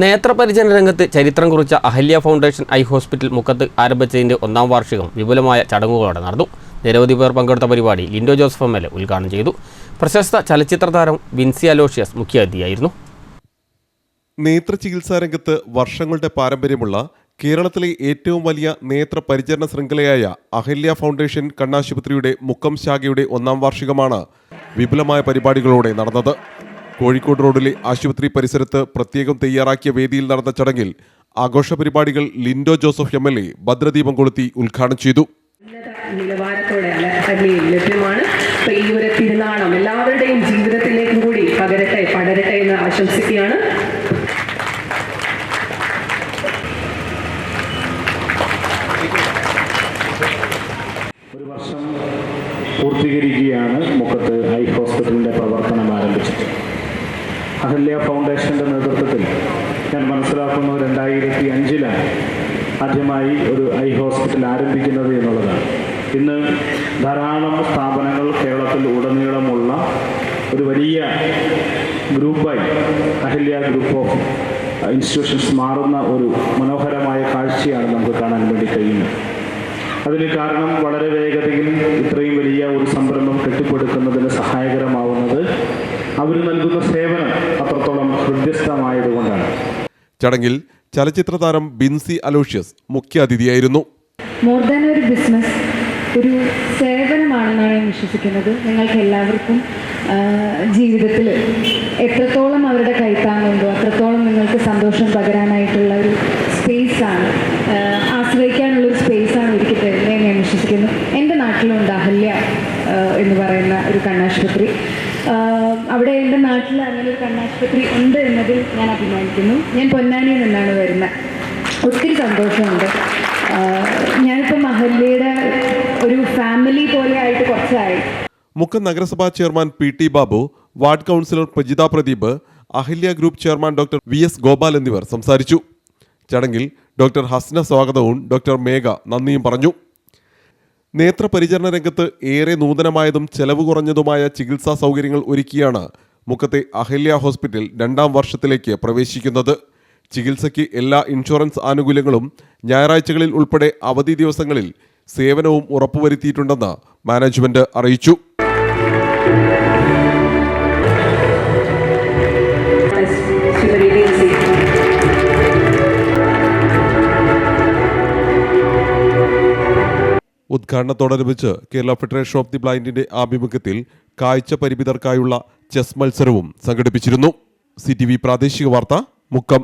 നേത്രപരിചരണ രംഗത്ത് ചരിത്രം കുറിച്ച അഹല്യ ഫൗണ്ടേഷൻ ഐ ഹോസ്പിറ്റൽ മുക്കത്ത് ആരംഭിച്ചതിൻ്റെ 1ാം വാർഷികം വിപുലമായ ചടങ്ങുകളോടെ നടന്നു. നിരവധി പേർ പങ്കെടുത്ത പരിപാടി ലിൻഡോ ജോസഫ് എം.എൽ.എ ഉദ്ഘാടനം ചെയ്തു. പ്രശസ്ത ചലച്ചിത്ര താരം വിൻസി അലോഷ്യസ് മുഖ്യാതിഥിയായിരുന്നു. നേത്രചികിത്സാ രംഗത്ത് വർഷങ്ങളുടെ പാരമ്പര്യമുള്ള കേരളത്തിലെ ഏറ്റവും വലിയ നേത്രപരിചരണ ശൃംഖലയായ അഹല്യ ഫൗണ്ടേഷൻ കണ്ണാശുപത്രിയുടെ മുക്കം ശാഖയുടെ 1ാം വാർഷികമാണ് വിപുലമായ പരിപാടികളോടെ നടന്നത്. കോഴിക്കോട് റോഡിലെ ആശുപത്രി പരിസരത്ത് പ്രത്യേകം തയ്യാറാക്കിയ വേദിയിൽ നടന്ന ചടങ്ങിൽ ആഘോഷ പരിപാടികൾ ലിൻഡോ ജോസഫ് എം.എൽ.എ ഭദ്രദീപം കൊളുത്തി ഉദ്ഘാടനം ചെയ്തു. നിലവാരത്തോടെ ലഭ്യമാണ്. ഈ ഒരു തിരുനാളം എല്ലാവരുടെയും ജീവിതത്തിലേക്കും കൂടി പടരട്ടെ എന്ന് ആശംസിക്കുകയാണ്. ഒരു വർഷം പൂർത്തീകരിക്കുകയാണ് മുക്കത്ത് ഐ ഹോസ്പിറ്റലിന്റെ പ്രവർത്തനം ആരംഭിച്ചത്. അഹല്യ ഫൗണ്ടേഷന്റെ നേതൃത്വത്തിൽ ഞാൻ മനസ്സിലാക്കുന്നു 2005-ലാണ് ആദ്യമായി ഒരു ഐ ഹോസ്പിറ്റൽ ആരംഭിക്കുന്നത് എന്നുള്ളതാണ്. ഇന്ന് ധാരാളം സ്ഥാപനങ്ങൾ കേരളത്തിൽ ഉടനീളമുള്ള ഒരു വലിയ ഗ്രൂപ്പായി അഹല്യ ഗ്രൂപ്പ് ഓഫ് ഇൻസ്റ്റിറ്റ്യൂഷൻസ് മാറുന്ന ഒരു മനോഹരമായ കാഴ്ചയാണ് നമുക്ക് കാണാൻ വേണ്ടി കഴിയുന്നത്. അതിന് കാരണം വളരെ വേഗതയിൽ ഇത്രയും വലിയ ഒരു സംരംഭം കെട്ടിപ്പടുക്കുന്നതിന് സഹായകരമാവുന്നത് അവർ നൽകുന്ന സേവനം അത്രത്തോളം ഹൃദ്യസ്ഥമായതുകൊണ്ടാണ്. ചടങ്ങിൽ ചലച്ചിത്ര താരം വിൻസി അലോഷ്യസ് മുഖ്യാതിഥിയായിരുന്നു. മോർ ദാൻ ഒരു ബിസിനസ്, ഒരു സേവനമാണെന്നാണ് ഞാൻ വിശ്വസിക്കുന്നത്. നിങ്ങൾക്ക് എല്ലാവർക്കും ജീവിതത്തിൽ എത്രത്തോളം അവരുടെ കൈത്താങ്ങുണ്ടോ അത്രത്തോളം നിങ്ങൾക്ക് സന്തോഷം പകരാനായിട്ടുള്ള ഒരു സ്പേസാണ്, ആശ്രയിക്കാനുള്ളൊരു സ്പേസാണ് ഒരുക്കി തരുന്നതെന്ന് ഞാൻ വിശ്വസിക്കുന്നു. എൻ്റെ നാട്ടിലുണ്ട് അഹല്യ എന്ന് പറയുന്ന ഒരു കണ്ണാശുപത്രി. അവിടെ എൻ്റെ നാട്ടിൽ അങ്ങനെ ഒരു കണ്ണാശുപത്രി ഉണ്ട് എന്നതിൽ ഞാൻ അഭിമാനിക്കുന്നു. ഞാൻ പൊന്നാനിയിൽ നിന്നാണ് വരുന്നത്. ഒത്തിരി സന്തോഷമുണ്ട്. ഞാനിപ്പം അഹല്യയുടെ ഒരു ഫാമിലി പോലെ ആയിട്ട് കുറച്ചായി. മുക്കം നഗരസഭാ chairman PT. Babu, ward councillor Prajitha Pradeep, Ahalya group chairman doctor VS. Gopal എന്നിവർ സംസാരിച്ചു. ചടങ്ങിൽ ഡോക്ടർ ഹസ്ന സ്വാഗതവും ഡോക്ടർ മേഘ നന്ദിയും പറഞ്ഞു. നേത്രപരിചരണ രംഗത്ത് ഏറെ നൂതനമായതും ചെലവ് കുറഞ്ഞതുമായ ചികിത്സാ സൗകര്യങ്ങൾ ഒരുക്കിയാണ് മുക്കത്തെ അഹല്യ ഹോസ്പിറ്റൽ 2ാം വർഷത്തിലേക്ക് പ്രവേശിക്കുന്നത്. ചികിത്സയ്ക്ക് എല്ലാ ഇൻഷുറൻസ് ആനുകൂല്യങ്ങളും ഞായറാഴ്ചകളിൽ ഉൾപ്പെടെ അവധി ദിവസങ്ങളിൽ സേവനവും ഉറപ്പുവരുത്തിയിട്ടുണ്ടെന്ന് മാനേജ്മെന്റ് അറിയിച്ചു. ഉദ്ഘാടനത്തോടനുബന്ധിച്ച് കേരള ഫെഡറേഷൻ ഓഫ് ദി ബ്ലൈൻഡിന്റെ ആഭിമുഖ്യത്തിൽ കാഴ്ച പരിമിതർക്കായുള്ള ചെസ് മത്സരവും സംഘടിപ്പിച്ചിരുന്നു. CTV പ്രാദേശിക വാർത്ത, മുക്കം.